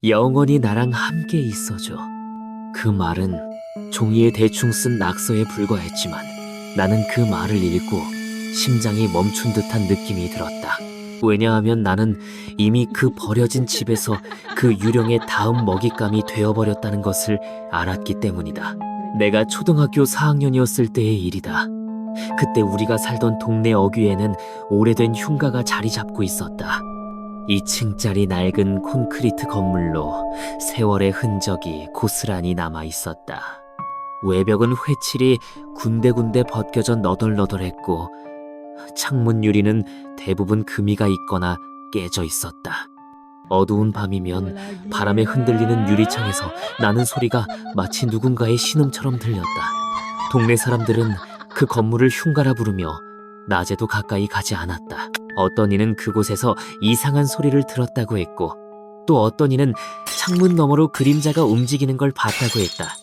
영원히 나랑 함께 있어줘. 그 말은 종이에 대충 쓴 낙서에 불과했지만 나는 그 말을 읽고 심장이 멈춘 듯한 느낌이 들었다. 왜냐하면 나는 이미 그 버려진 집에서 그 유령의 다음 먹잇감이 되어버렸다는 것을 알았기 때문이다. 내가 초등학교 4학년이었을 때의 일이다. 그때 우리가 살던 동네 어귀에는 오래된 흉가가 자리 잡고 있었다. 2층짜리 낡은 콘크리트 건물로 세월의 흔적이 고스란히 남아 있었다. 외벽은 회칠이 군데군데 벗겨져 너덜너덜했고 창문 유리는 대부분 금이가 있거나 깨져 있었다. 어두운 밤이면 바람에 흔들리는 유리창에서 나는 소리가 마치 누군가의 신음처럼 들렸다. 동네 사람들은 그 건물을 흉가라 부르며 낮에도 가까이 가지 않았다. 어떤 이는 그곳에서 이상한 소리를 들었다고 했고 또 어떤 이는 창문 너머로 그림자가 움직이는 걸 봤다고 했다.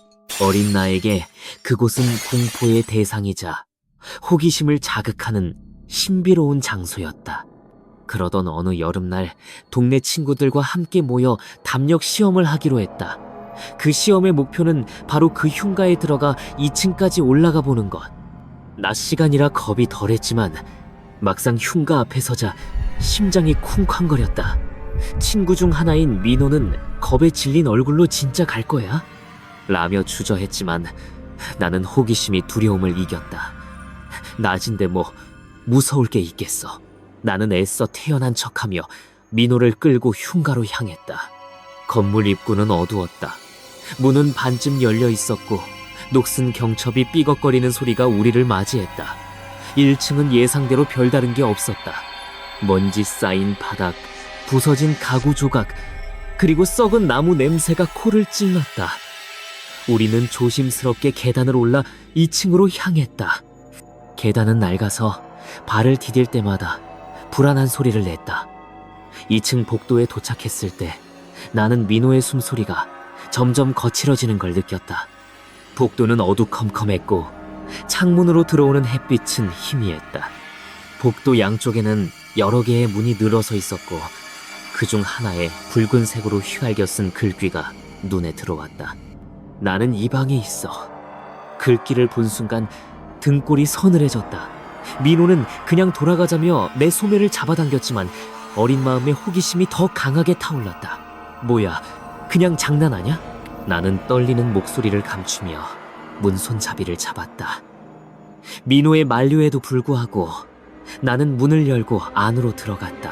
어린 나에게 그곳은 공포의 대상이자 호기심을 자극하는 신비로운 장소였다. 그러던 어느 여름날 동네 친구들과 함께 모여 담력 시험을 하기로 했다. 그 시험의 목표는 바로 그 흉가에 들어가 2층까지 올라가 보는 것. 낮 시간이라 겁이 덜했지만 막상 흉가 앞에 서자 심장이 쿵쾅거렸다. 친구 중 하나인 민호는 겁에 질린 얼굴로 진짜 갈 거야? 라며 주저했지만 나는 호기심이 두려움을 이겼다. 낮인데 뭐 무서울 게 있겠어. 나는 애써 태연한 척하며 민호를 끌고 흉가로 향했다. 건물 입구는 어두웠다. 문은 반쯤 열려 있었고 녹슨 경첩이 삐걱거리는 소리가 우리를 맞이했다. 1층은 예상대로 별다른 게 없었다. 먼지 쌓인 바닥, 부서진 가구 조각, 그리고 썩은 나무 냄새가 코를 찔렀다. 우리는 조심스럽게 계단을 올라 2층으로 향했다. 계단은 낡아서 발을 디딜 때마다 불안한 소리를 냈다. 2층 복도에 도착했을 때 나는 민호의 숨소리가 점점 거칠어지는 걸 느꼈다. 복도는 어두컴컴했고 창문으로 들어오는 햇빛은 희미했다. 복도 양쪽에는 여러 개의 문이 늘어서 있었고 그중 하나에 붉은색으로 휘갈겨 쓴 글귀가 눈에 들어왔다. 나는 이 방에 있어. 글귀를 본 순간 등골이 서늘해졌다. 민호는 그냥 돌아가자며 내 소매를 잡아당겼지만 어린 마음의 호기심이 더 강하게 타올랐다. 뭐야, 그냥 장난하냐? 나는 떨리는 목소리를 감추며 문손잡이를 잡았다. 민호의 만류에도 불구하고 나는 문을 열고 안으로 들어갔다.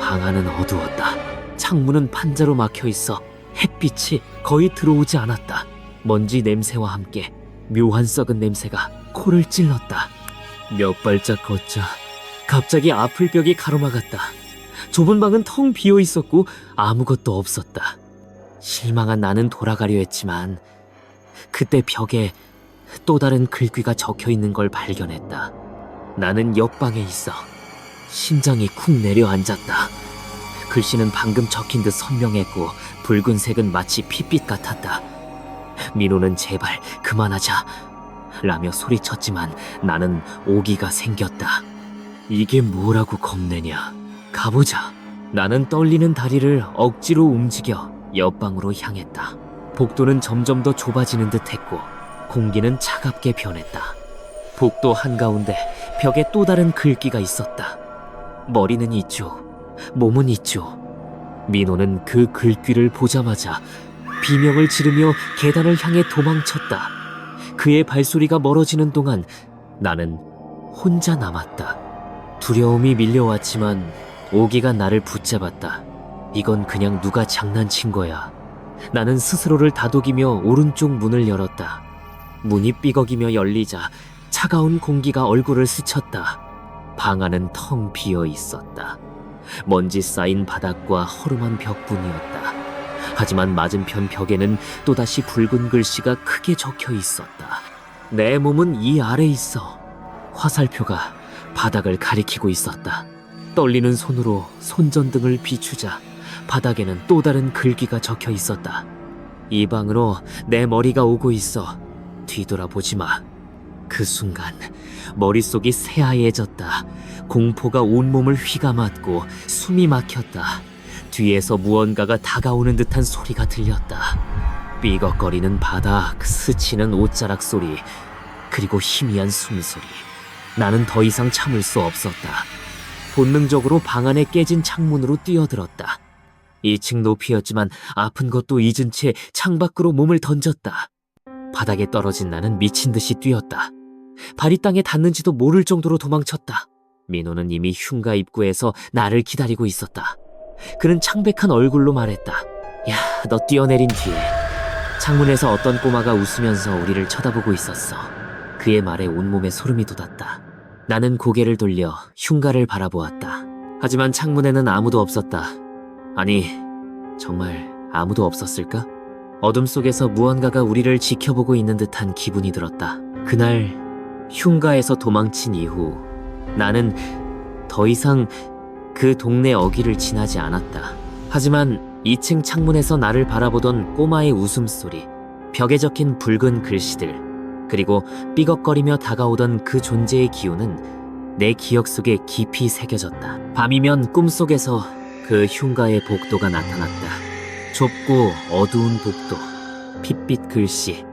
방 안은 어두웠다. 창문은 판자로 막혀 있어 햇빛이 거의 들어오지 않았다. 먼지 냄새와 함께 묘한 썩은 냄새가 코를 찔렀다. 몇 발짝 걷자 갑자기 앞을 벽이 가로막았다. 좁은 방은 텅 비어 있었고 아무것도 없었다. 실망한 나는 돌아가려 했지만 그때 벽에 또 다른 글귀가 적혀 있는 걸 발견했다. 나는 옆방에 있어. 심장이 쿵 내려앉았다. 글씨는 방금 적힌 듯 선명했고 붉은색은 마치 핏빛 같았다. 민호는 제발 그만하자 라며 소리쳤지만 나는 오기가 생겼다. 이게 뭐라고 겁내냐. 가보자. 나는 떨리는 다리를 억지로 움직여 옆방으로 향했다. 복도는 점점 더 좁아지는 듯했고 공기는 차갑게 변했다. 복도 한가운데 벽에 또 다른 글귀가 있었다. 머리는 이쪽, 몸은 이쪽. 민호는 그 글귀를 보자마자 비명을 지르며 계단을 향해 도망쳤다. 그의 발소리가 멀어지는 동안 나는 혼자 남았다. 두려움이 밀려왔지만 오기가 나를 붙잡았다. 이건 그냥 누가 장난친 거야. 나는 스스로를 다독이며 오른쪽 문을 열었다. 문이 삐걱이며 열리자 차가운 공기가 얼굴을 스쳤다. 방 안은 텅 비어 있었다. 먼지 쌓인 바닥과 허름한 벽뿐이었다. 하지만 맞은편 벽에는 또다시 붉은 글씨가 크게 적혀 있었다. 내 몸은 이 아래 있어. 화살표가 바닥을 가리키고 있었다. 떨리는 손으로 손전등을 비추자 바닥에는 또 다른 글귀가 적혀 있었다. 이 방으로 내 머리가 오고 있어. 뒤돌아보지 마. 그 순간 머릿속이 새하얘졌다. 공포가 온몸을 휘감았고 숨이 막혔다. 뒤에서 무언가가 다가오는 듯한 소리가 들렸다. 삐걱거리는 바닥, 스치는 옷자락 소리, 그리고 희미한 숨소리. 나는 더 이상 참을 수 없었다. 본능적으로 방 안에 깨진 창문으로 뛰어들었다. 2층 높이였지만 아픈 것도 잊은 채 창밖으로 몸을 던졌다. 바닥에 떨어진 나는 미친 듯이 뛰었다. 발이 땅에 닿는지도 모를 정도로 도망쳤다. 민호는 이미 흉가 입구에서 나를 기다리고 있었다. 그는 창백한 얼굴로 말했다. 야, 너 뛰어내린 뒤에 창문에서 어떤 꼬마가 웃으면서 우리를 쳐다보고 있었어. 그의 말에 온몸에 소름이 돋았다. 나는 고개를 돌려 흉가를 바라보았다. 하지만 창문에는 아무도 없었다. 아니, 정말 아무도 없었을까? 어둠 속에서 무언가가 우리를 지켜보고 있는 듯한 기분이 들었다. 그날 흉가에서 도망친 이후 나는 더 이상 그 동네 어귀를 지나지 않았다. 하지만 2층 창문에서 나를 바라보던 꼬마의 웃음소리, 벽에 적힌 붉은 글씨들, 그리고 삐걱거리며 다가오던 그 존재의 기운은 내 기억 속에 깊이 새겨졌다. 밤이면 꿈속에서 그 흉가의 복도가 나타났다. 좁고 어두운 복도, 핏빛 글씨,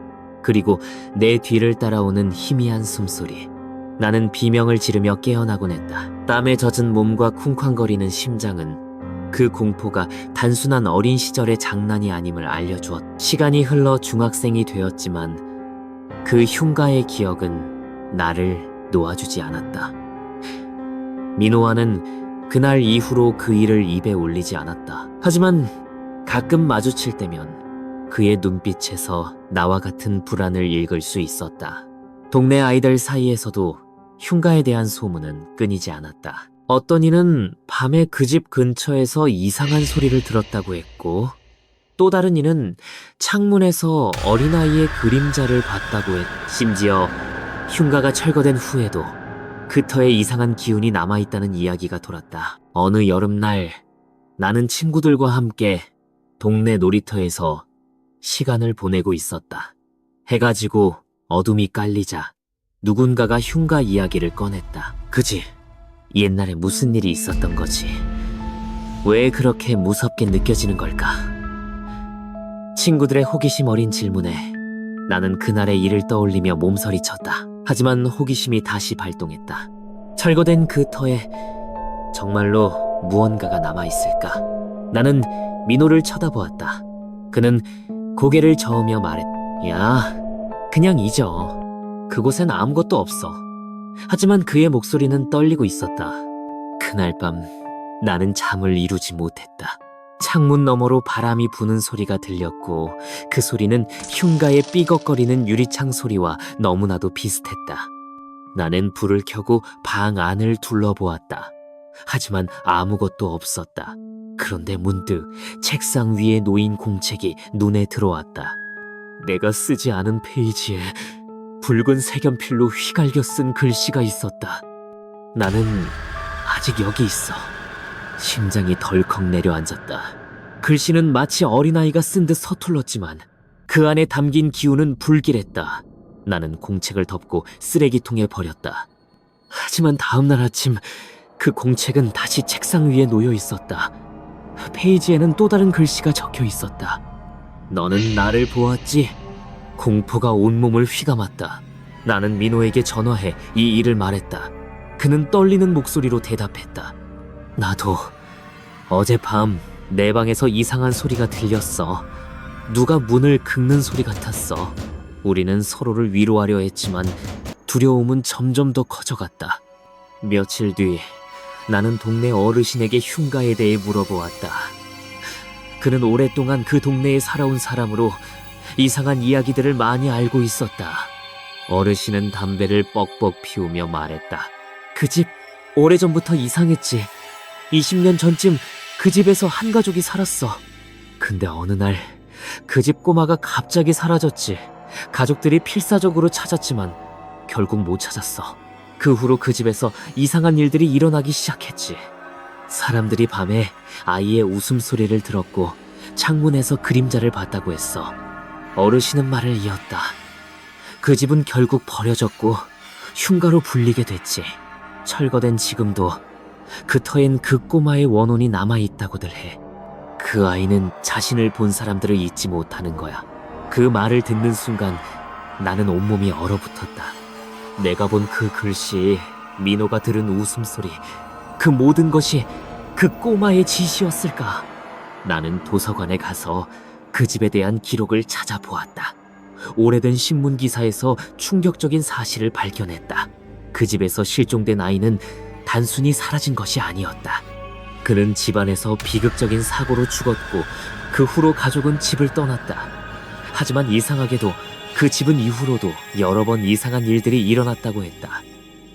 그리고 내 뒤를 따라오는 희미한 숨소리. 나는 비명을 지르며 깨어나곤 했다. 땀에 젖은 몸과 쿵쾅거리는 심장은 그 공포가 단순한 어린 시절의 장난이 아님을 알려주었다. 시간이 흘러 중학생이 되었지만 그 흉가의 기억은 나를 놓아주지 않았다. 민호와는 그날 이후로 그 일을 입에 올리지 않았다. 하지만 가끔 마주칠 때면 그의 눈빛에서 나와 같은 불안을 읽을 수 있었다. 동네 아이들 사이에서도 흉가에 대한 소문은 끊이지 않았다. 어떤 이는 밤에 그 집 근처에서 이상한 소리를 들었다고 했고, 또 다른 이는 창문에서 어린아이의 그림자를 봤다고 했고, 심지어 흉가가 철거된 후에도 그 터에 이상한 기운이 남아있다는 이야기가 돌았다. 어느 여름날 나는 친구들과 함께 동네 놀이터에서 시간을 보내고 있었다. 해가 지고 어둠이 깔리자 누군가가 흉가 이야기를 꺼냈다. 그지? 옛날에 무슨 일이 있었던 거지? 왜 그렇게 무섭게 느껴지는 걸까? 친구들의 호기심 어린 질문에 나는 그날의 일을 떠올리며 몸서리쳤다. 하지만 호기심이 다시 발동했다. 철거된 그 터에 정말로 무언가가 남아있을까? 나는 민호를 쳐다보았다. 그는 고개를 저으며 말했다. 야, 그냥 잊어. 그곳엔 아무것도 없어. 하지만 그의 목소리는 떨리고 있었다. 그날 밤 나는 잠을 이루지 못했다. 창문 너머로 바람이 부는 소리가 들렸고 그 소리는 흉가의 삐걱거리는 유리창 소리와 너무나도 비슷했다. 나는 불을 켜고 방 안을 둘러보았다. 하지만 아무것도 없었다. 그런데 문득 책상 위에 놓인 공책이 눈에 들어왔다. 내가 쓰지 않은 페이지에 붉은 색연필로 휘갈겨 쓴 글씨가 있었다. 나는 아직 여기 있어. 심장이 덜컥 내려앉았다. 글씨는 마치 어린아이가 쓴 듯 서툴렀지만 그 안에 담긴 기운은 불길했다. 나는 공책을 덮고 쓰레기통에 버렸다. 하지만 다음날 아침 그 공책은 다시 책상 위에 놓여 있었다. 페이지에는 또 다른 글씨가 적혀 있었다. 너는 나를 보았지? 공포가 온몸을 휘감았다. 나는 민호에게 전화해 이 일을 말했다. 그는 떨리는 목소리로 대답했다. 나도 어젯밤 내 방에서 이상한 소리가 들렸어. 누가 문을 긁는 소리 같았어. 우리는 서로를 위로하려 했지만 두려움은 점점 더 커져갔다. 며칠 뒤 나는 동네 어르신에게 흉가에 대해 물어보았다. 그는 오랫동안 그 동네에 살아온 사람으로 이상한 이야기들을 많이 알고 있었다. 어르신은 담배를 뻑뻑 피우며 말했다. 그 집 오래전부터 이상했지. 20년 전쯤 그 집에서 한 가족이 살았어. 근데 어느 날 그 집 꼬마가 갑자기 사라졌지. 가족들이 필사적으로 찾았지만 결국 못 찾았어. 그 후로 그 집에서 이상한 일들이 일어나기 시작했지. 사람들이 밤에 아이의 웃음소리를 들었고 창문에서 그림자를 봤다고 했어. 어르신은 말을 이었다. 그 집은 결국 버려졌고 흉가로 불리게 됐지. 철거된 지금도 그 터엔 그 꼬마의 원혼이 남아있다고들 해. 그 아이는 자신을 본 사람들을 잊지 못하는 거야. 그 말을 듣는 순간 나는 온몸이 얼어붙었다. 내가 본 그 글씨, 민호가 들은 웃음소리, 그 모든 것이 그 꼬마의 짓이었을까? 나는 도서관에 가서 그 집에 대한 기록을 찾아보았다. 오래된 신문 기사에서 충격적인 사실을 발견했다. 그 집에서 실종된 아이는 단순히 사라진 것이 아니었다. 그는 집안에서 비극적인 사고로 죽었고 그 후로 가족은 집을 떠났다. 하지만 이상하게도 그 집은 이후로도 여러 번 이상한 일들이 일어났다고 했다.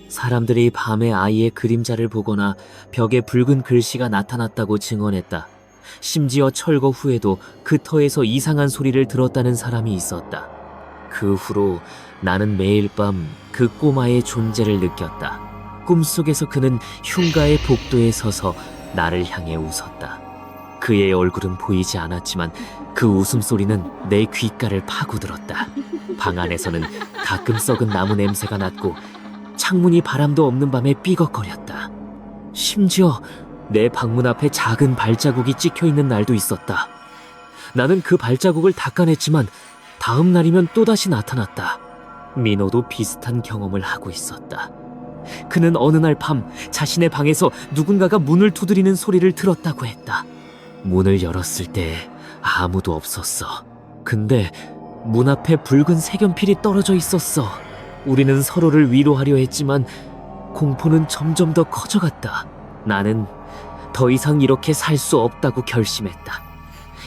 사람들이 밤에 아이의 그림자를 보거나 벽에 붉은 글씨가 나타났다고 증언했다. 심지어 철거 후에도 그 터에서 이상한 소리를 들었다는 사람이 있었다. 그 후로 나는 매일 밤 그 꼬마의 존재를 느꼈다. 꿈속에서 그는 흉가의 복도에 서서 나를 향해 웃었다. 그의 얼굴은 보이지 않았지만 그 웃음소리는 내 귓가를 파고들었다. 방 안에서는 가끔 썩은 나무 냄새가 났고 창문이 바람도 없는 밤에 삐걱거렸다. 심지어 내 방문 앞에 작은 발자국이 찍혀있는 날도 있었다. 나는 그 발자국을 닦아냈지만 다음 날이면 또다시 나타났다. 민호도 비슷한 경험을 하고 있었다. 그는 어느 날 밤 자신의 방에서 누군가가 문을 두드리는 소리를 들었다고 했다. 문을 열었을 때 아무도 없었어. 근데 문 앞에 붉은 색연필이 떨어져 있었어. 우리는 서로를 위로하려 했지만 공포는 점점 더 커져갔다. 나는 더 이상 이렇게 살 수 없다고 결심했다.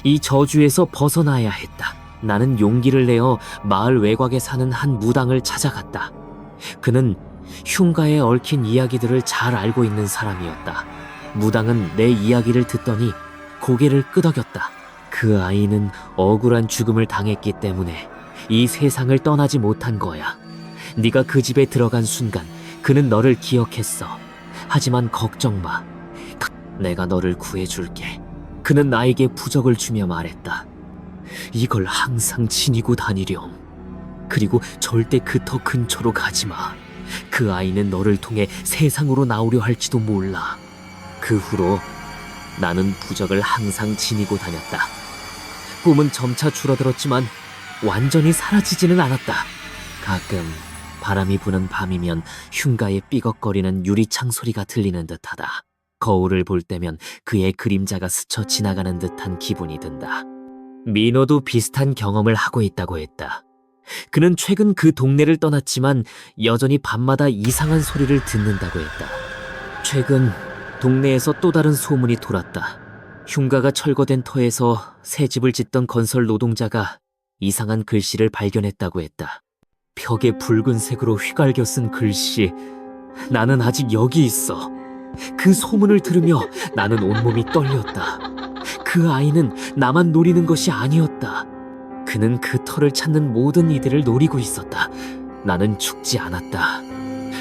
이 저주에서 벗어나야 했다. 나는 용기를 내어 마을 외곽에 사는 한 무당을 찾아갔다. 그는 흉가에 얽힌 이야기들을 잘 알고 있는 사람이었다. 무당은 내 이야기를 듣더니 고개를 끄덕였다. 그 아이는 억울한 죽음을 당했기 때문에 이 세상을 떠나지 못한 거야. 네가 그 집에 들어간 순간 그는 너를 기억했어. 하지만 걱정 마. 내가 너를 구해줄게. 그는 나에게 부적을 주며 말했다. 이걸 항상 지니고 다니렴. 그리고 절대 그 터 근처로 가지 마. 그 아이는 너를 통해 세상으로 나오려 할지도 몰라. 그 후로 나는 부적을 항상 지니고 다녔다. 꿈은 점차 줄어들었지만 완전히 사라지지는 않았다. 가끔 바람이 부는 밤이면 흉가에 삐걱거리는 유리창 소리가 들리는 듯하다. 거울을 볼 때면 그의 그림자가 스쳐 지나가는 듯한 기분이 든다. 민호도 비슷한 경험을 하고 있다고 했다. 그는 최근 그 동네를 떠났지만 여전히 밤마다 이상한 소리를 듣는다고 했다. 최근 동네에서 또 다른 소문이 돌았다. 흉가가 철거된 터에서 새 집을 짓던 건설 노동자가 이상한 글씨를 발견했다고 했다. 벽에 붉은색으로 휘갈겨 쓴 글씨. 나는 아직 여기 있어. 그 소문을 들으며 나는 온몸이 떨렸다. 그 아이는 나만 노리는 것이 아니었다. 그는 그 터를 찾는 모든 이들을 노리고 있었다. 나는 죽지 않았다.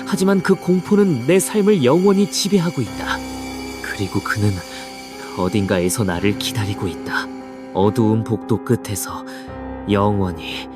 하지만 그 공포는 내 삶을 영원히 지배하고 있다. 그리고 그는 어딘가에서 나를 기다리고 있다. 어두운 복도 끝에서 영원히